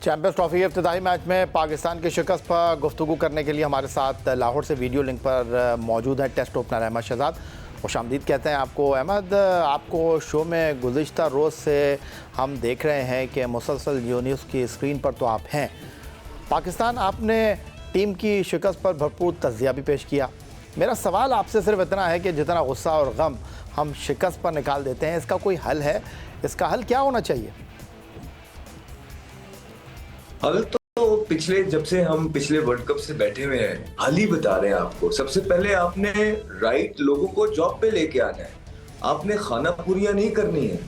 Champions trophy के इफ्तिताई match में पाकिस्तान की शिकस्त पर गुफ्तगू करने के लिए हमारे साथ लाहौर से वीडियो लिंक पर मौजूद है टेस्ट ओपनर अहमद शहजाद। खुशामदीद कहते हैं आपको। अहमद, आपको शो में गुज़िश्ता रोज़ से हम देख रहे हैं कि मुसलसल जियो न्यूज़ की स्क्रीन पर तो आप हैं। पाकिस्तान आपने टीम की शिकस्त पर भरपूर तज़िया भी पेश किया। मेरा सवाल आपसे सिर्फ इतना है कि जितना गुस्सा और गम हम शिकस्त पर निकाल देते हैं, इसका कोई हल है? इसका हल क्या होना चाहिए? हल तो पिछले जब से हम पिछले वर्ल्ड कप से बैठे हुए हैं, हल ही बता रहे हैं आपको। सबसे पहले आपने राइट लोगों को जॉब पे लेके आना है। आपने खाना पूरियां नहीं करनी है।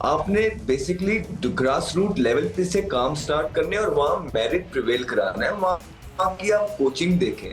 आपने बेसिकली ग्रास रूट लेवल पे से काम स्टार्ट करने और वहां मेरिट प्रिवेल कराना है। वहां की आप कोचिंग देखें,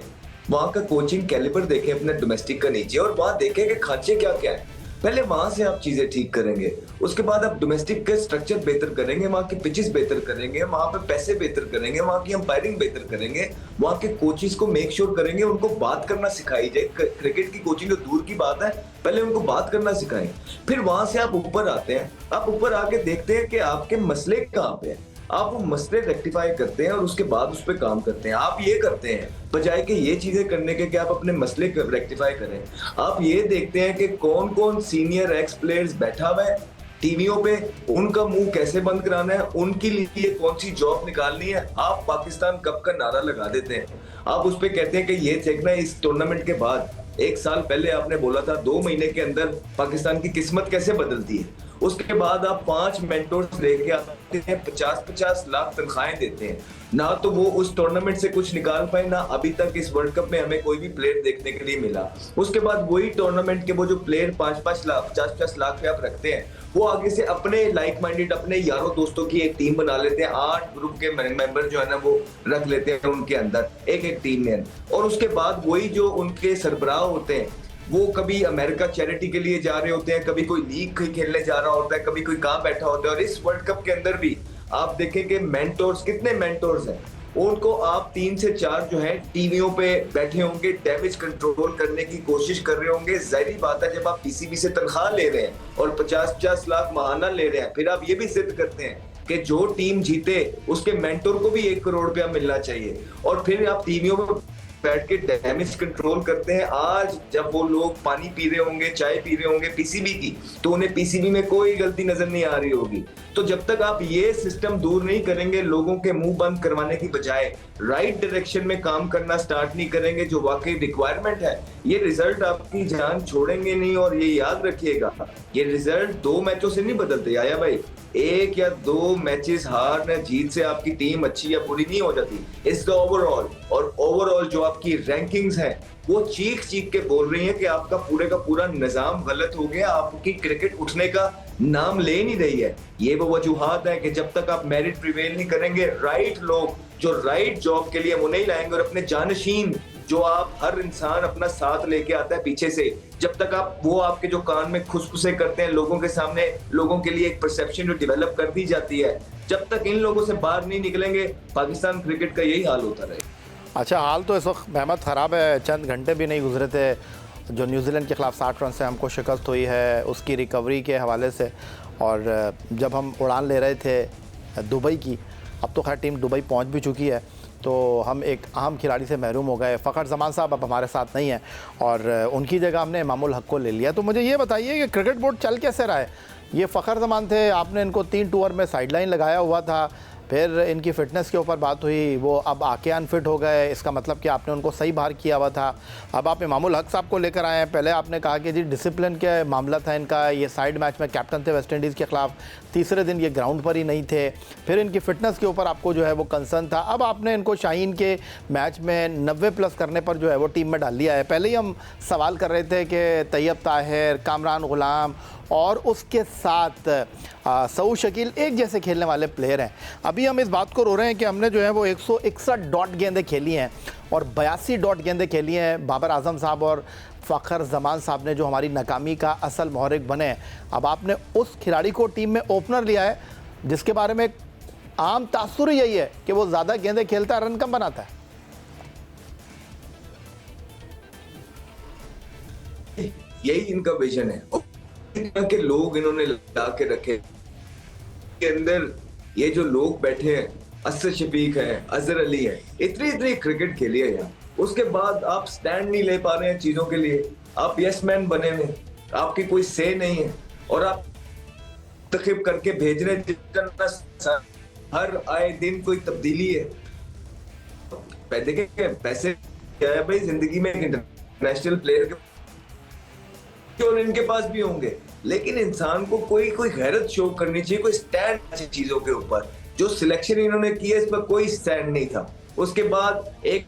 वहां का कोचिंग कैलिबर देखें अपने डोमेस्टिक का नीचे, और वहां देखें कि खांचे क्या क्या है। पहले वहां से आप चीजें ठीक करेंगे, उसके बाद आप डोमेस्टिक के स्ट्रक्चर बेहतर करेंगे, वहां के पिचेस बेहतर करेंगे, वहां पे पैसे बेहतर करेंगे, वहां की अंपायरिंग बेहतर करेंगे, वहां के कोचेस को मेक श्योर करेंगे उनको बात करना सिखाई जाए। क्रिकेट की कोचिंग तो दूर की बात है, पहले उनको बात करना सिखाएं। फिर वहां से आप ऊपर आते हैं। आप ऊपर आके देखते हैं कि आपके मसले कहाँ पे हैं। आप वो मसले रेक्टिफाई करते हैं और उसके बाद उस पर काम करते हैं। आप ये करते हैं बजाय कि ये चीजें करने के कि आप अपने मसले रेक्टिफाई करें। आप ये देखते हैं कि कौन कौन सीनियर एक्स प्लेयर्स बैठा हुआ है टीवियों पे, उनका मुंह कैसे बंद कराना है, उनके लिए कौन सी जॉब निकालनी है। आप पाकिस्तान कप का नारा लगा देते हैं। आप उस पर कहते हैं कि ये देखना इस टूर्नामेंट के बाद, एक साल पहले आपने बोला था 2 महीने के अंदर पाकिस्तान की किस्मत कैसे बदलती है। उसके बाद आप 5 मेंटोर्स लेके आते हैं, 50-50 लाख तनख्वाहें देते हैं। ना तो वो उस टूर्नामेंट से कुछ निकाल पाए, ना अभी तक इस वर्ल्ड कप में हमें कोई भी प्लेयर देखने के लिए मिला। उसके बाद वही टूर्नामेंट के वो जो प्लेयर 5-5 लाख 50-50 लाख पे आप रखते हैं, वो आगे से अपने लाइक माइंडेड अपने यारों दोस्तों की एक टीम बना लेते हैं। 8 ग्रुप के मेंबर जो है ना वो रख लेते हैं उनके अंदर एक एक टीम में, और उसके बाद वही जो उनके सरबराह होते हैं वो कभी अमेरिका चैरिटी के लिए जा रहे होते हैं, कभी कोई लीग खेलने जा रहा होता है, कभी कोई कहां बैठा होता है। और इस वर्ल्ड कप के अंदर भी आप देखें कि मेंटोर्स, कितने मेंटोर्स हैं, उनको आप 3 से 4 जो है टीवियों पे बैठे होंगे, डैमेज कंट्रोल करने की कोशिश कर रहे होंगे। जाहिर बात है जब आप पीसीबी से तनख्वाह ले रहे हैं और 50-50 लाख माहाना ले रहे हैं, फिर आप ये भी जिद करते हैं कि जो टीम जीते उसके मेंटोर को भी 1 करोड़ रुपया मिलना चाहिए, और फिर आप टीवियों में बैठ के डैमेज कंट्रोल करते हैं। आज जब वो लोग पानी पी रहे होंगे, चाय पी रहे होंगे पीसीबी की, तो उन्हें पीसीबी में कोई गलती नजर नहीं आ रही होगी। तो जब तक आप ये सिस्टम दूर नहीं करेंगे, लोगों के मुंह बंद करवाने की बजाय राइट डायरेक्शन में काम करना स्टार्ट नहीं करेंगे जो वाकई रिक्वायरमेंट है, ये रिजल्ट आपकी जान छोड़ेंगे नहीं। और ये याद रखिएगा, ये रिजल्ट 2 मैचों से नहीं बदलते आया भाई। 1 या 2 मैचेस हार या जीत से आपकी टीम अच्छी या बुरी नहीं हो जाती। इट्स द ओवरऑल, और ओवरऑल जो आपकी रैंकिंग्स हैं वो चीख चीख के बोल रही हैं कि आपका पूरे का पूरा निजाम गलत हो गया, आपकी क्रिकेट उठने का नाम ले नहीं रही है। ये वो वजूहात है कि जब तक आप मेरिट प्रिवेल नहीं करेंगे, राइट लोग जो राइट जॉब के लिए वो नहीं लाएंगे, और अपने जानशीन जो आप हर इंसान अपना साथ लेके आता है पीछे से, जब तक आप वो आपके जो कान में खुसफुसे करते हैं लोगों के सामने, लोगों के लिए एक परसेप्शन जो डेवलप कर दी जाती है, जब तक इन लोगों से बाहर नहीं निकलेंगे पाकिस्तान क्रिकेट का यही हाल होता रहेगा। अच्छा, हाल तो इस वक्त मेहमद ख़राब है। चंद घंटे भी नहीं गुजरे थे जो न्यूजीलैंड के ख़िलाफ़ 60 रन से हमको शिकस्त हुई है, उसकी रिकवरी के हवाले से। और जब हम उड़ान ले रहे थे दुबई की, अब तो खैर टीम दुबई पहुंच भी चुकी है, तो हम एक अहम खिलाड़ी से महरूम हो गए। फ़खर जमान साहब अब हमारे साथ नहीं हैं और उनकी जगह हमने इमामुल हक को ले लिया। तो मुझे ये बताइए कि क्रिकेट बोर्ड चल कैसे रहा है? ये फ़खर जमान थे, आपने इनको 3 टूर में साइडलाइन लगाया हुआ था, फिर इनकी फ़िटनेस के ऊपर बात हुई, वो अब आके अनफिट हो गए, इसका मतलब कि आपने उनको सही बाहर किया हुआ था। अब आप इमामुल हक साहब को लेकर आए हैं। पहले आपने कहा कि जी डिसिप्लिन के मामला था इनका, ये साइड मैच में कैप्टन थे वेस्ट इंडीज़ के ख़िलाफ़, तीसरे दिन ये ग्राउंड पर ही नहीं थे। फिर इनकी फ़िटनेस के ऊपर आपको जो है वो कंसर्न था। अब आपने इनको शाहीन के मैच में 90+ करने पर जो है वो टीम में डाल लिया है। पहले ही हम सवाल कर रहे थे कि तैयब ताहिर, कामरान गुलाम और उसके साथ सऊद शकील एक जैसे खेलने वाले प्लेयर हैं। अभी हम इस बात को रो रहे हैं कि हमने जो है वो 161 डॉट गेंदें खेली हैं और 82 डॉट गेंदें खेली हैं। बाबर आजम साहब और फ़खर जमान साहब ने जो हमारी नाकामी का असल महरिक बने। अब आपने उस खिलाड़ी को टीम में ओपनर लिया है जिसके बारे में आम तासुर यही है कि वो ज़्यादा गेंदें खेलता है, रन कम बनाता है। यही इनका विजन है के लोग इन्होंने ला के रखे के अंदर। ये जो लोग बैठे हैं असद शफीक है, अजहर अली है, इतनी इतनी क्रिकेट खेली है यार। उसके बाद आप स्टैंड नहीं ले पा रहे हैं चीजों के लिए, आप यस मैन बने हुए, आपकी कोई से नहीं है, और आप तखिब करके भेज रहे हैं हर आए दिन कोई तब्दीली है। देखिए पैसे क्या है भाई जिंदगी में, इंटरनेशनल प्लेयर और इनके पास भी होंगे, लेकिन इंसान को कोई कोई गैरत शो करनी चाहिए, कोई स्टैंड ऐसी चीजों के ऊपर। जो सिलेक्शन इन्होंने की है इसमें कोई स्टैंड नहीं था। उसके बाद एक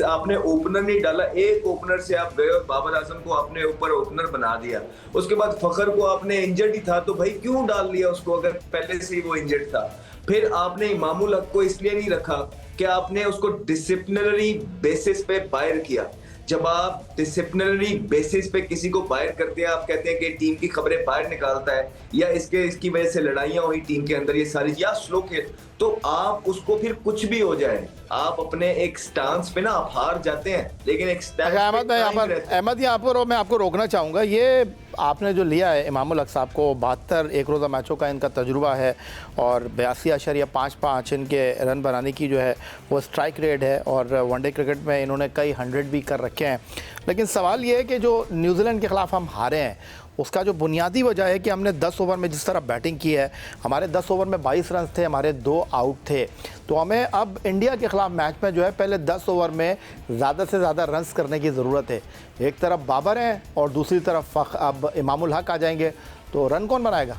आपने ओपनर नहीं डाला, एक ओपनर से आप गए और बाबर आजम को आपने ऊपर ओपनर बना दिया। उसके बाद फखर को आपने इंजर्ड ही था तो भाई क्यों डाल लिया उसको अगर पहले से ही वो इंजर्ड था। फिर आपने इमामुल हक को इसलिए नहीं रखा कि आपने उसको डिसिप्लिनरी बेसिस पे बायर किया। जब आप डिसिप्लिनरी बेसिस पे किसी को बाहर करते हैं, आप कहते हैं कि टीम की खबरें बाहर निकालता है या इसकी वजह से लड़ाइयां हुई टीम के अंदर, ये सारी या स्लो खेल, तो आप उसको फिर कुछ भी हो जाए आप अपने एक स्टांस पे ना आप हार जाते हैं, लेकिन एक अहमद यहाँ पर मैं आपको रोकना चाहूँगा। ये आपने जो लिया है इमामुल हक साहब को, 72 एक रोज़ा मैचों का इनका तजुर्बा है और 82.55 इनके रन बनाने की जो है वो स्ट्राइक रेट है, और वनडे क्रिकेट में इन्होंने कई 100 भी कर रखे हैं। लेकिन सवाल ये है कि जो न्यूजीलैंड के ख़िलाफ़ हम हारे हैं उसका जो बुनियादी वजह है कि हमने 10 ओवर में जिस तरह बैटिंग की है, हमारे 10 ओवर में 22 रन थे, हमारे 2 आउट थे। तो हमें अब इंडिया के ख़िलाफ़ मैच में जो है पहले 10 ओवर में ज़्यादा से ज़्यादा रन्स करने की ज़रूरत है। एक तरफ बाबर हैं और दूसरी तरफ अब इमामुल हक आ जाएंगे, तो रन कौन बनाएगा?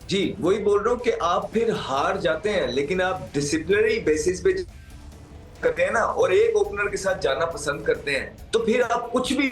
जी वही बोल रहा हूँ कि आप फिर हार जाते हैं, लेकिन आप डिसिप्लिनरी बेसिस पे करते हैं ना और एक ओपनर के साथ जाना पसंद करते हैं, तो फिर आप कुछ भी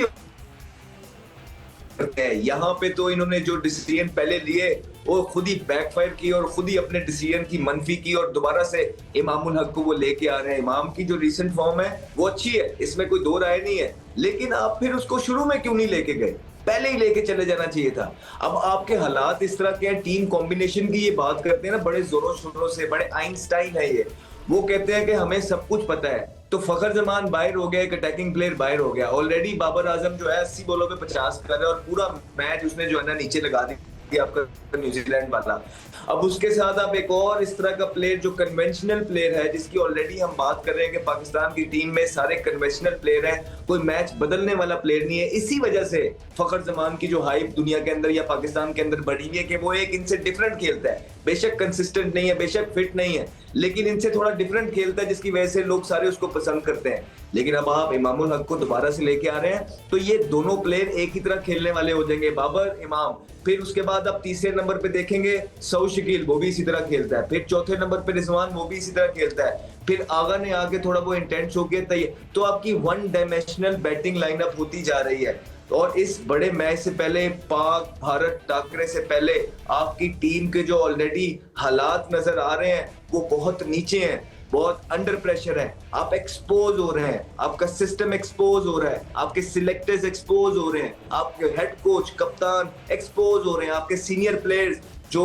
करते हैं। यहाँ पे तो इन्होंने जो डिसीजन पहले लिए वो खुद ही बैकफायर की और खुद ही अपने डिसीजन की मनफी की, और दोबारा से इमामुल हक को वो लेके आ रहे हैं। इमाम की जो रिसेंट फॉर्म है वो अच्छी है, इसमें कोई दो राय नहीं है, लेकिन आप फिर उसको शुरू में क्यों नहीं लेके गए? पहले ही लेके चले जाना चाहिए था। अब आपके हालात इस तरह के हैं, टीम कॉम्बिनेशन की ये बात करते हैं ना बड़े जोरों शोरों से, बड़े आइंस्टाइन है ये, वो कहते हैं कि हमें सब कुछ पता है। तो फखर जमान बाहर हो गया, एक अटैकिंग प्लेयर बाहर हो गया, ऑलरेडी बाबर आजम जो है 80 बॉलों पे 50 कर रहा है और पूरा मैच उसने जो है ना नीचे लगा दिया आपका न्यूजीलैंड वाला। अब उसके साथ आप एक और इस तरह का प्लेयर जो कन्वेंशनल प्लेयर है, जिसकी ऑलरेडी हम बात कर रहे हैं कि पाकिस्तान की टीम में सारे कन्वेंशनल प्लेयर हैं, कोई मैच बदलने वाला प्लेयर नहीं है। इसी वजह से फखर जमान की जो हाइप दुनिया के अंदर या पाकिस्तान के अंदर बढ़ी हुई है कि वो एक इनसे डिफरेंट खेलता है, बेशक कंसिस्टेंट नहीं है, बेशक फिट नहीं है, लेकिन इनसे थोड़ा डिफरेंट खेलता है, जिसकी वजह से लोग सारे उसको पसंद करते हैं। लेकिन अब आप इमामुल हक को दोबारा से लेके आ रहे हैं, तो ये दोनों प्लेयर एक ही तरह खेलने वाले हो जाएंगे, बाबर इमाम। फिर उसके बाद आप तीसरे नंबर पे देखेंगे सऊद शकील, वो भी इसी तरह खेलता है। फिर चौथे नंबर पे रिजवान, वो भी इसी तरह खेलता है। फिर आगा ने आगे थोड़ा वो इंटेंस हो गया, तो आपकी वन डायमेंशनल बैटिंग लाइनअप होती जा रही है। और इस बड़े मैच से पहले, पाक भारत टाकरे से पहले, आपकी टीम के जो ऑलरेडी हालात नजर आ रहे हैं वो बहुत नीचे हैं, बहुत अंडर प्रेशर है। आप एक्सपोज हो रहे हैं, आपका सिस्टम एक्सपोज हो रहा है, आपके सिलेक्टर्स एक्सपोज हो रहे हैं, आपके हेड कोच कप्तान एक्सपोज हो रहे हैं, आपके सीनियर प्लेयर्स जो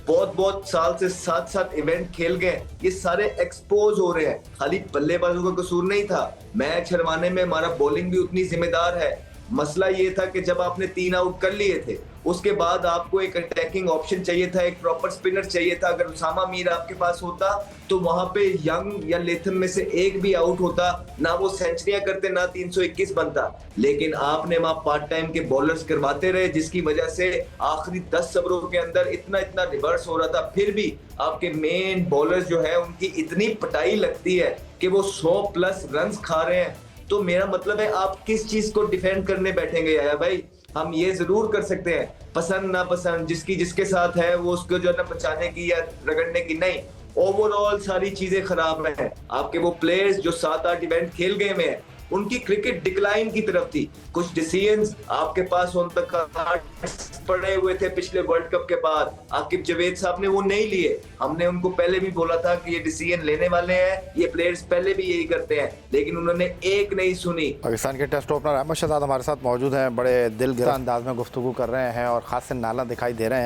बहुत साल से साथ साथ इवेंट खेल गए, ये सारे एक्सपोज हो रहे हैं। खाली बल्लेबाजों का कसूर नहीं था, मैच हरवाने में हमारा बॉलिंग भी उतनी जिम्मेदार है। मसला ये था कि जब आपने 3 आउट कर लिए थे, उसके बाद आपको एक अटैकिंग ऑप्शन चाहिए था, एक प्रॉपर स्पिनर चाहिए था। अगर उसामा मीर आपके पास होता तो वहां पे यंग या लेथम में से एक भी आउट होता, ना वो सेंचुरियां करते, ना 321 बनता। लेकिन आपने वहां पार्ट टाइम के बॉलर्स करवाते रहे, जिसकी वजह से आखिरी 10 ओवरों के अंदर इतना रिवर्स हो रहा था। फिर भी आपके मेन बॉलर्स जो है उनकी इतनी पटाई लगती है कि वो 100+ रन खा रहे हैं। तो मेरा मतलब है आप किस चीज को डिफेंड करने बैठेंगे यार भाई? हम ये जरूर कर सकते हैं, पसंद ना पसंद जिसकी जिसके साथ है वो उसको जो है ना बचाने की या रगड़ने की नहीं, ओवरऑल सारी चीजें खराब हैं। आपके वो प्लेयर्स जो 7-8 इवेंट खेल गए में उनकी क्रिकेट डिक्लाइन की तरफ थी। कुछ डिसीजंस आपके पास उन तक पड़े हुए थे पिछले वर्ल्ड कप के बाद, आकिब जावेद साहब ने वो नहीं लिए। हमने उनको पहले भी बोला था कि ये डिसीजन लेने वाले हैं, ये प्लेयर्स पहले भी यही करते हैं, लेकिन उन्होंने एक नहीं सुनी। पाकिस्तान के टेस्ट ओपनर अहमद शहजाद हमारे साथ मौजूद हैं, बड़े दिलगीर अंदाज में गुफ्तगू कर रहे हैं और खास से नाला दिखाई दे रहे हैं।